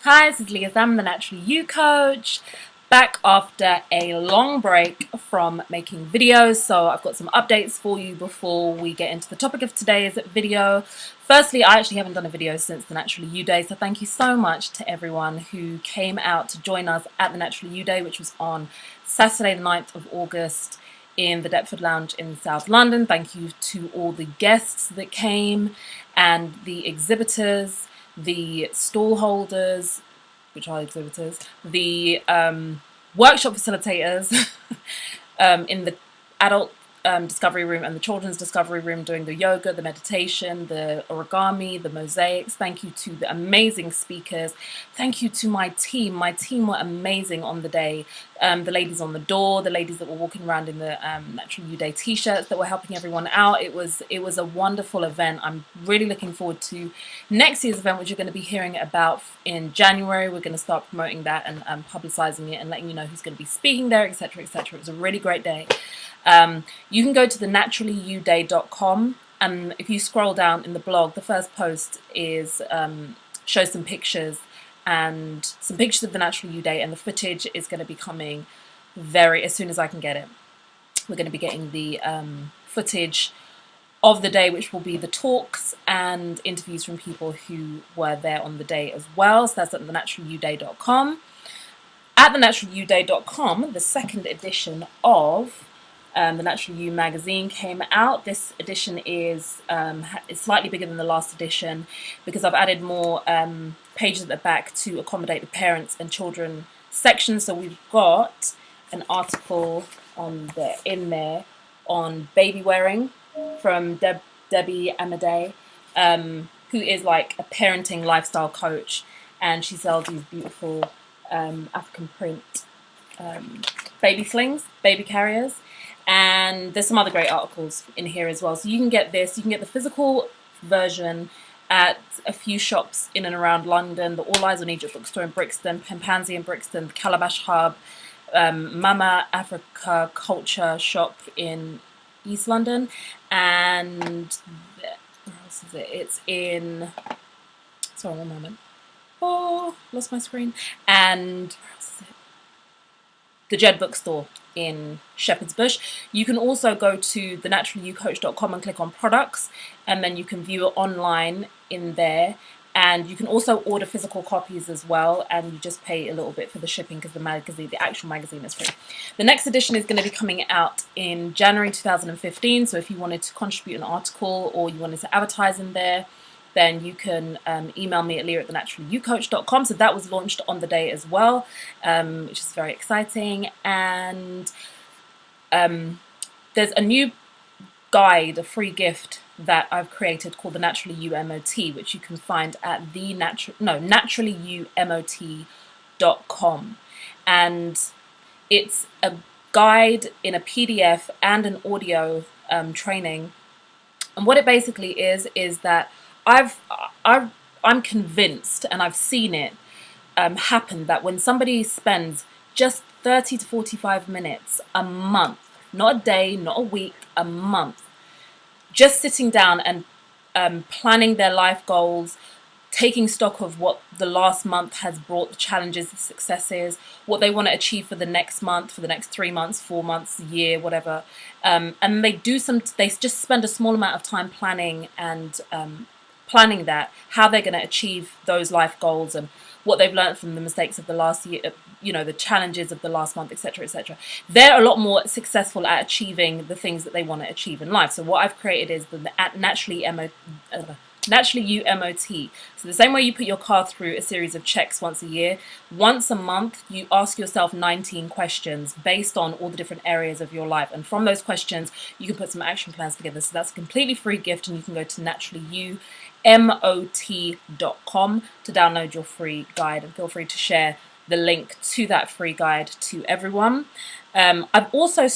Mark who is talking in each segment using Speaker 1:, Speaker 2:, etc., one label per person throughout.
Speaker 1: Hi, this is Leah. I'm the Natural You Coach, back after a long break from making videos. So I've got some updates for you before we get into the topic of today's video. Firstly, I actually haven't done a video since the Natural You Day, so thank you so much to everyone who came out to join us at the Natural You Day, which was on Saturday the 9th of August in the Deptford Lounge in South London. Thank you to all the guests that came and the exhibitors, the stall holders, which are exhibitors, the workshop facilitators in the adult discovery room and the children's discovery room, doing the yoga, the meditation, the origami, the mosaics. Thank you to the amazing speakers. Thank you to my team. My team were amazing on the day. The ladies on the door, the ladies that were walking around in the Natural You Day t-shirts that were helping everyone out. It was a wonderful event. I'm really looking forward to next year's event, which you're going to be hearing about in January. We're going to start promoting that and publicizing it and letting you know who's going to be speaking there, etc., etc. It was a really great day. You can go to the naturallyyouday.com, and if you scroll down in the blog, the first post is shows some pictures of the Natural You Day, and the footage is going to be coming as soon as I can get it. We're going to be getting the footage of the day, which will be the talks and interviews from people who were there on the day as well. So that's at thenaturallyyouday.com. At thenaturallyyouday.com, the second edition of the Natural You magazine came out. This edition is slightly bigger than the last edition because I've added more pages at the back to accommodate the parents and children section. So we've got an article in there on baby wearing from Debbie Amadei, who is like a parenting lifestyle coach, and she sells these beautiful African print baby slings, baby carriers. And there's some other great articles in here as well. So you can get this. You can get the physical version at a few shops in and around London. The All Eyes on Egypt bookstore in Brixton, Pempanzi in Brixton, the Calabash Hub, Mama Africa Culture shop in East London. And where else is it? It's in... Sorry, one moment. Oh, lost my screen. And where else is it? The Jed bookstore in Shepherd's Bush. You can also go to thenaturallyoucoach.com and click on products, and then you can view it online in there. And you can also order physical copies as well, and you just pay a little bit for the shipping because the actual magazine is free. The next edition is going to be coming out in January 2015. So if you wanted to contribute an article or you wanted to advertise in there, then you can email me at leah@thenaturallyoucoach.com. So that was launched on the day as well, which is very exciting. And there's a new guide, a free gift that I've created called the Naturally You MOT, which you can find at naturallyyouMOT.com. And it's a guide in a PDF and an audio training. And what it basically is that I'm convinced, and I've seen it happen, that when somebody spends just 30 to 45 minutes a month, not a day, not a week, a month, just sitting down and planning their life goals, taking stock of what the last month has brought, the challenges, the successes, what they want to achieve for the next month, for the next 3 months, 4 months, a year, whatever. And they just spend a small amount of time planning and planning that, how they're going to achieve those life goals and what they've learned from the mistakes of the last year, the challenges of the last month, etc., etc. They're a lot more successful at achieving the things that they want to achieve in life. So what I've created is the Naturally You MOT. So the same way you put your car through a series of checks once a year, once a month you ask yourself 19 questions based on all the different areas of your life, and from those questions you can put some action plans together. So that's a completely free gift, and you can go to naturallyyouMOT.com to download your free guide, and feel free to share the link to that free guide to everyone. I'm going to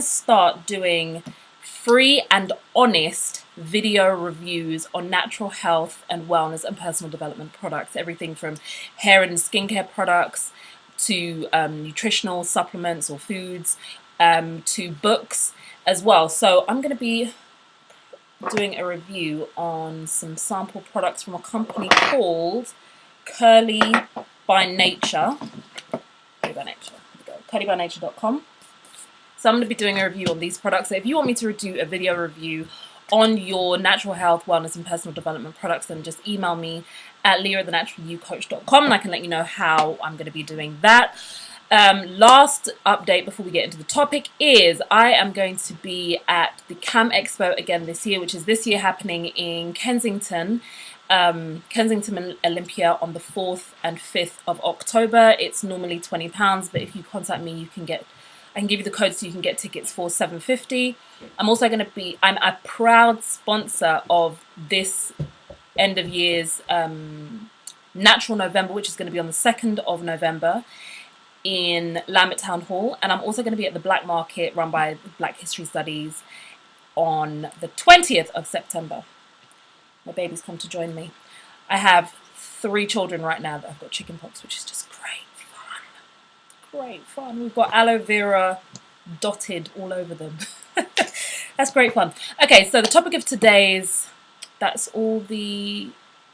Speaker 1: start doing free and honest video reviews on natural health and wellness and personal development products, everything from hair and skincare products to nutritional supplements or foods, to books as well. So I'm going to be doing a review on some sample products from a company called Curly by Nature. Curlybynature.com. So I'm going to be doing a review on these products. So if you want me to do a video review on your natural health, wellness, and personal development products, then just email me at leah@thenaturalcoach.com and I can let you know how I'm going to be doing that. Last update before we get into the topic is I am going to be at the CAM Expo again this year, which is this year happening in Kensington Olympia on the 4th and 5th of October. It's normally £20, but if you contact me, I can give you the code so you can get tickets for $7.50. I'm also going to be, I'm a proud sponsor of this end of year's Natural November, which is going to be on the 2nd of November in Lambeth Town Hall. And I'm also going to be at the Black Market run by Black History Studies on the 20th of September. My baby's come to join me. I have 3 children right now that have got chickenpox, which is just great fun. Great fun. We've got aloe vera dotted all over them. That's great fun. Okay, so the topic of today's, that's all the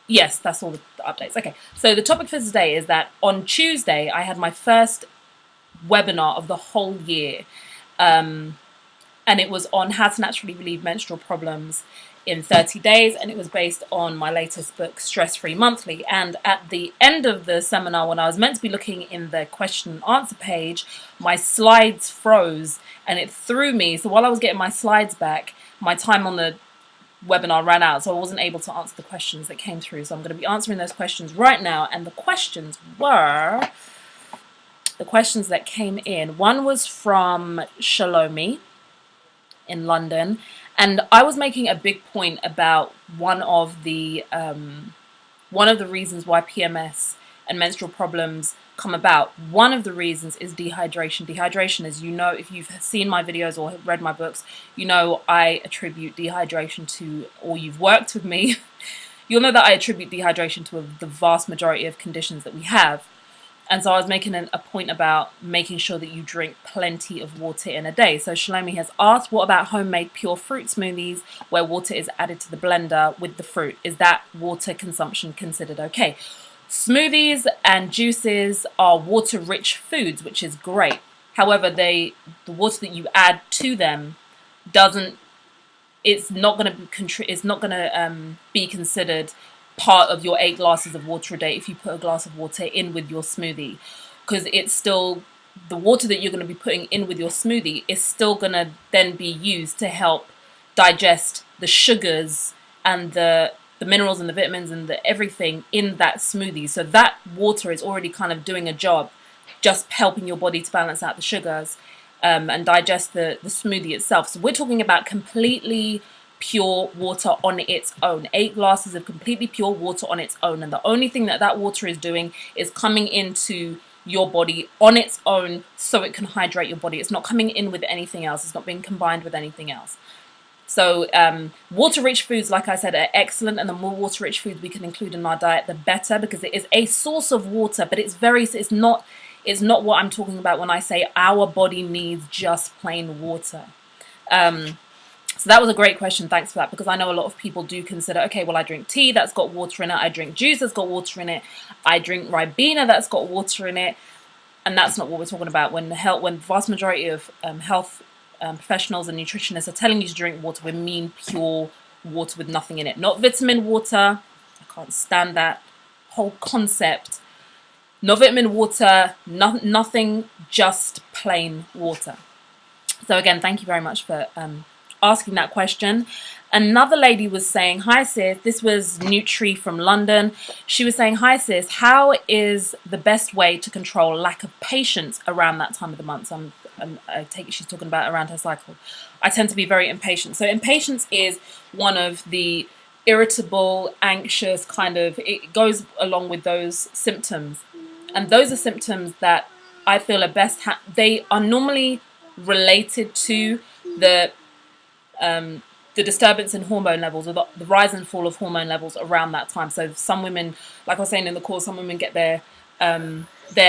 Speaker 1: updates. Okay, so the topic for today is that on Tuesday I had my first webinar of the whole year, and it was on how to naturally relieve menstrual problems in 30 days, and it was based on my latest book, Stress Free Monthly. And at the end of the seminar, when I was meant to be looking in the question and answer page, my slides froze and it threw me. So while I was getting my slides back, my time on the webinar ran out, so I wasn't able to answer the questions that came through. So I'm going to be answering those questions right now, and the questions that came in. One was from Shalomi in London, and I was making a big point about one of the reasons why PMS and menstrual problems come about. One of the reasons is dehydration. Dehydration, as you know, if you've seen my videos or read my books, you know I attribute dehydration to, or you've worked with me, you'll know that I attribute dehydration to the vast majority of conditions that we have. And so I was making a point about making sure that you drink plenty of water in a day. So Shalomi has asked, what about homemade pure fruit smoothies where water is added to the blender with the fruit? Is that water consumption considered okay? Smoothies and juices are water-rich foods, which is great. However, the water that you add to them it's not going to be considered part of your 8 glasses of water a day if you put a glass of water in with your smoothie, because it's still, the water that you're going to be putting in with your smoothie is still going to then be used to help digest the sugars and the minerals and the vitamins and the everything in that smoothie. So that water is already kind of doing a job, just helping your body to balance out the sugars and digest the smoothie itself. So we're talking about completely pure water on its own. 8 glasses of completely pure water on its own, and the only thing that water is doing is coming into your body on its own so it can hydrate your body. It's not coming in with anything else. It's not being combined with anything else. So water-rich foods, like I said, are excellent, and the more water-rich foods we can include in our diet, the better, because it is a source of water, but it's not what I'm talking about when I say our body needs just plain water. So that was a great question. Thanks for that, because I know a lot of people do consider, okay, well, I drink tea that's got water in it. I drink juice that's got water in it. I drink Ribena that's got water in it. And that's not what we're talking about. When the vast majority of health professionals and nutritionists are telling you to drink water, we mean pure water with nothing in it. Not vitamin water. I can't stand that whole concept. No vitamin water, nothing, just plain water. So again, thank you very much for asking that question. Another lady was saying, hi sis, this was Nutri from London. She was saying, hi sis, how is the best way to control lack of patience around that time of the month? So I take it she's talking about around her cycle. I tend to be very impatient. So impatience is one of the irritable, anxious it goes along with those symptoms. And those are symptoms that I feel are best, they are normally related to the disturbance in hormone levels, or the rise and fall of hormone levels around that time. So some women, like I was saying in the course, some women get their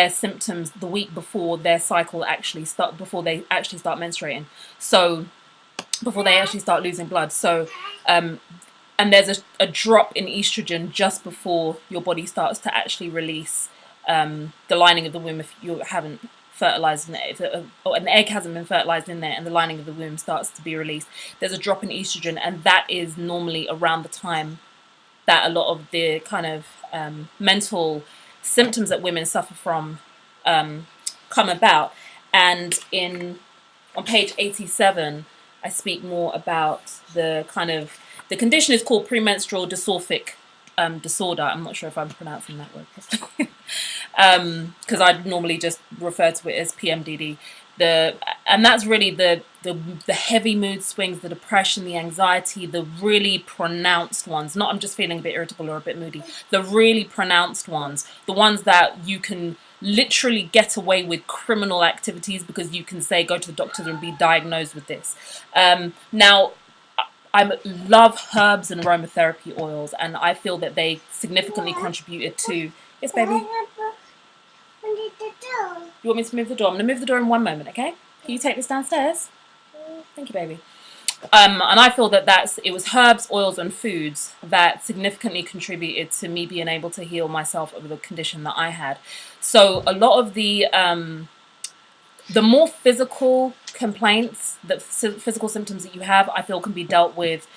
Speaker 1: symptoms the week before their cycle actually start, before they actually start menstruating. So before they actually start losing blood. So and and there's a drop in estrogen just before your body starts to actually release the lining of the womb if you haven't fertilized in it, if an egg hasn't been fertilized in there and the lining of the womb starts to be released. There's a drop in estrogen, and that is normally around the time that a lot of the kind of mental symptoms that women suffer from come about. And on page 87, I speak more about the condition is called premenstrual dysphoric disorder. I'm not sure if I'm pronouncing that word properly, because I normally just refer to it as PMDD. And that's really the heavy mood swings, the depression, the anxiety, the really pronounced ones. Not I'm just feeling a bit irritable or a bit moody. The really pronounced ones, the ones that you can literally get away with criminal activities because you can say go to the doctor and be diagnosed with this. Now, I love herbs and aromatherapy oils, and I feel that they significantly contributed to... Yes, baby? You want me to move the door? I'm going to move the door in one moment, okay? Can you take this downstairs? Thank you, baby. And I feel that it was herbs, oils, and foods that significantly contributed to me being able to heal myself of the condition that I had. So a lot of the more physical complaints, the physical symptoms that you have, I feel can be dealt with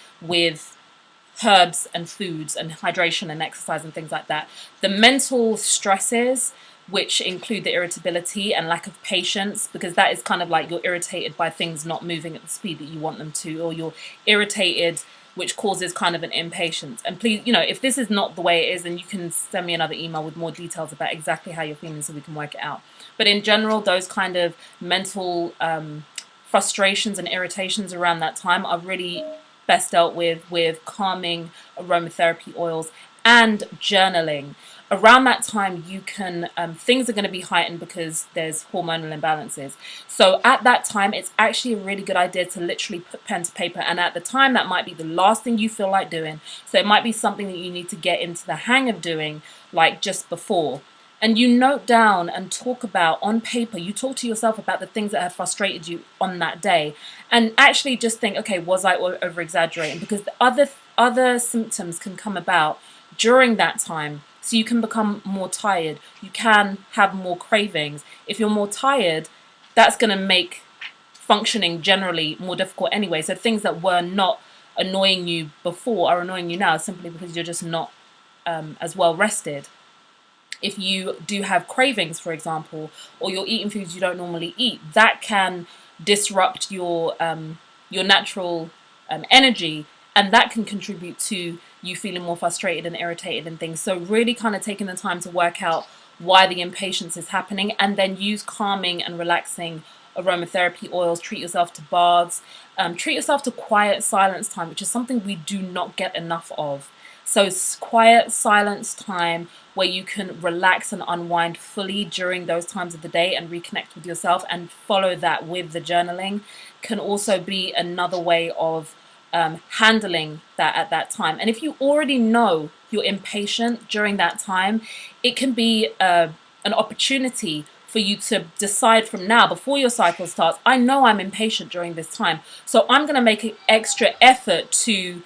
Speaker 1: herbs and foods and hydration and exercise and things like that. The mental stresses, which include the irritability and lack of patience, because that is kind of like you're irritated by things not moving at the speed that you want them to, or you're irritated, which causes kind of an impatience. And please, if this is not the way it is, then you can send me another email with more details about exactly how you're feeling so we can work it out. But in general, those kind of mental frustrations and irritations around that time are really best dealt with calming aromatherapy oils and journaling. Around that time, you can things are going to be heightened because there's hormonal imbalances. So at that time, it's actually a really good idea to literally put pen to paper. And at the time, that might be the last thing you feel like doing. So it might be something that you need to get into the hang of doing, like just before. And you note down and talk about on paper, you talk to yourself about the things that have frustrated you on that day. And actually just think, okay, was I over exaggerating? Because the other symptoms can come about during that time. So you can become more tired. You can have more cravings. If you're more tired, that's going to make functioning generally more difficult anyway. So things that were not annoying you before are annoying you now simply because you're just not as well rested. If you do have cravings, for example, or you're eating foods you don't normally eat, that can disrupt your natural energy, and that can contribute to you feeling more frustrated and irritated and things. So really kind of taking the time to work out why the impatience is happening, and then use calming and relaxing aromatherapy oils. Treat yourself to baths, treat yourself to quiet silence time, which is something we do not get enough of. So quiet silence time where you can relax and unwind fully during those times of the day and reconnect with yourself, and follow that with the journaling can also be another way of handling that at that time. And if you already know you're impatient during that time, it can be an opportunity for you to decide from now, before your cycle starts, I know I'm impatient during this time, so I'm going to make an extra effort to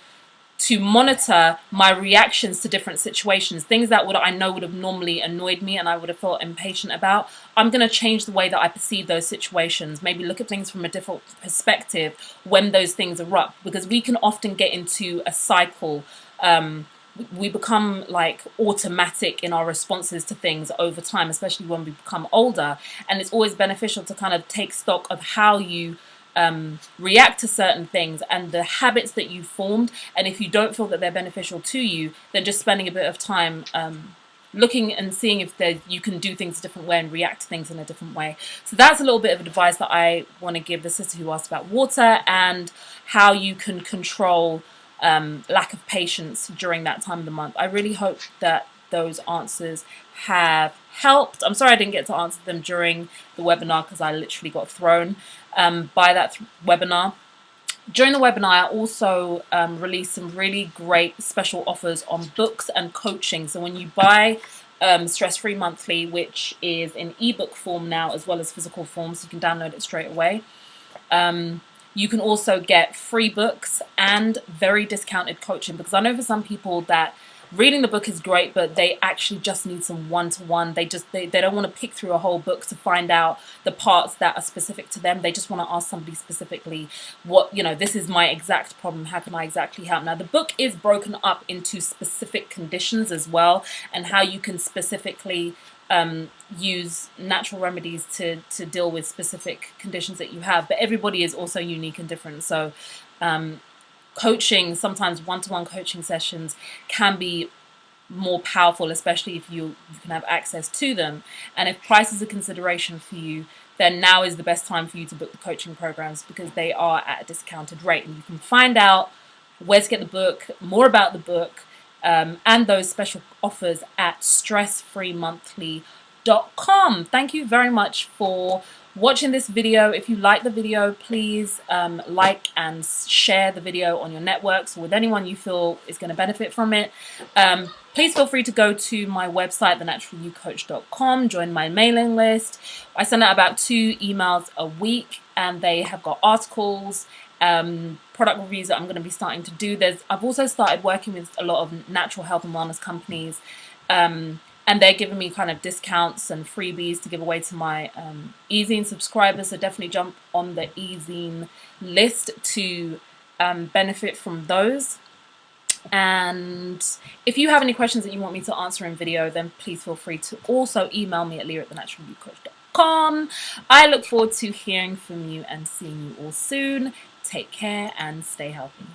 Speaker 1: monitor my reactions to different situations. Things that I know would have normally annoyed me and I would have felt impatient about, I'm going to change the way that I perceive those situations. Maybe look at things from a different perspective when those things erupt, because we can often get into a cycle. We become like automatic in our responses to things over time, especially when we become older. And it's always beneficial to kind of take stock of how you react to certain things and the habits that you formed. And if you don't feel that they're beneficial to you, then just spending a bit of time looking and seeing if you can do things a different way and react to things in a different way. So that's a little bit of advice that I want to give the sister who asked about water, and how you can control lack of patience during that time of the month. I really hope that those answers have helped. I'm sorry I didn't get to answer them during the webinar because I literally got thrown by that webinar. During the webinar, I also released some really great special offers on books and coaching. So when you buy Stress Free Monthly, which is in ebook form now as well as physical form, so you can download it straight away, You can also get free books and very discounted coaching, because I know for some people that reading the book is great, but they actually just need some one-to-one. They don't want to pick through a whole book to find out the parts that are specific to them. They just want to ask somebody specifically, what, this is my exact problem, how can I exactly help? Now the book is broken up into specific conditions as well, and how you can specifically use natural remedies to deal with specific conditions that you have. But everybody is also unique and different, so coaching, sometimes one-to-one coaching sessions can be more powerful, especially if you can have access to them. And if price is a consideration for you, then now is the best time for you to book the coaching programs, because they are at a discounted rate. And you can find out where to get the book, more about the book, and those special offers at stressfreemonthly.com. Thank you very much for watching this video. If you like the video, please like and share the video on your networks or with anyone you feel is going to benefit from it. Please feel free to go to my website, thenaturalyocoach.com, join my mailing list. I send out about 2 emails a week, and they have got articles, product reviews that I'm going to be starting to do. I've also started working with a lot of natural health and wellness companies, and they're giving me kind of discounts and freebies to give away to my e-zine subscribers. So definitely jump on the e-zine list to benefit from those. And if you have any questions that you want me to answer in video, then please feel free to also email me at leah@thenaturalyocoach.com. I look forward to hearing from you and seeing you all soon. Take care and stay healthy.